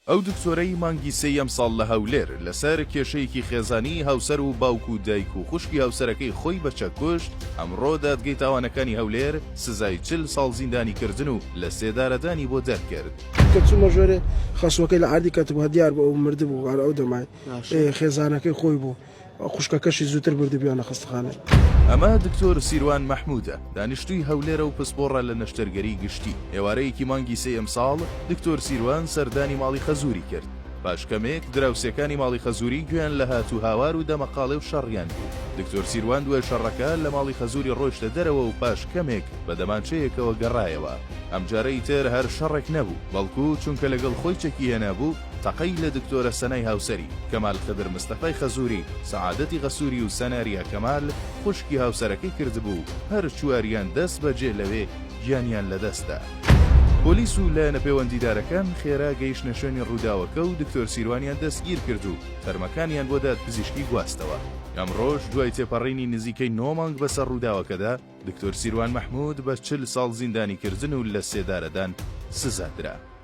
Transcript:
ئەو دکتۆرەی مانگی سێیەم ساڵ لە هەولێر لەسەر کێشەیەکی خێزانی هاوسەر و باوک و دایک و خوشکی هاوسەرەکەی خۆی بەچەک کوشت ئەمڕۆ دادگەی تاوانەکانی هەولێر سزای 40 ساڵ زیندانی کردن و لە سێدارەدانی بۆ دەرکرد. کە چوومە ژێرێ خەسوەکەی لە عادی کەتبوو دیار بۆ ئەو مرد بوو ئەو دەمای خێزانەکەی خۆی بوو خوشکەکەشی زووتر بردبیانە خستخانە. ئەمە دکتۆر سیروان مەحموودە دانیشتووی هەولێرە و پسپۆڕە لە نەشتەرگەری گشتی. ئێوارەیەکی مانگی سێیەم ساڵ دکتۆر سیروان سەردانی ماڵی خەزووری کرد. پاشکەمێک دراوسەکانی ماڵی خەزووری گوێیان لە هاتوو هاوار و دەمەقاڵێ و شەڕیان بوو. دکتۆر سیروان دوای شەڕەکە لە ماڵی خەزووری ڕۆیشتە دەرەوە و پاشکەمێک بە دەمانچەیەکەوە گەڕایەوە. ئەمجارەی تر هەر شەڕێک نەبوو بەڵکو چونکە لەگەڵ خۆی چەکی هێنابوو تەقەی لە دکتۆرە سەنای هاوسەری کەمال خدر مستەفای خەزووری سەعادەتی غەسووری و سەناریە کەمال خوشکی هاوسەرەکەی کردبوو هەر چواریان دەست بەجێ لەوێ گیانیان لەدەستدا. پۆلیس و لایەنە پەیوەندیدارەکان خێرا گەیشتنە شوێنی ڕووداوەکە و دکتۆر سیروانیان دەستگیر کرد و تەرمەکانیان بۆ دادپزیشکی گواستەوە. ئەمڕۆژ دوای تێپەڕینی نزیکەی 9 مانگ بەسەر ڕووداوەکەدا دکتۆر سیروان مەحموود بە 40 ساڵ زیندانی کردن و لە سێدارەدان سزادرا.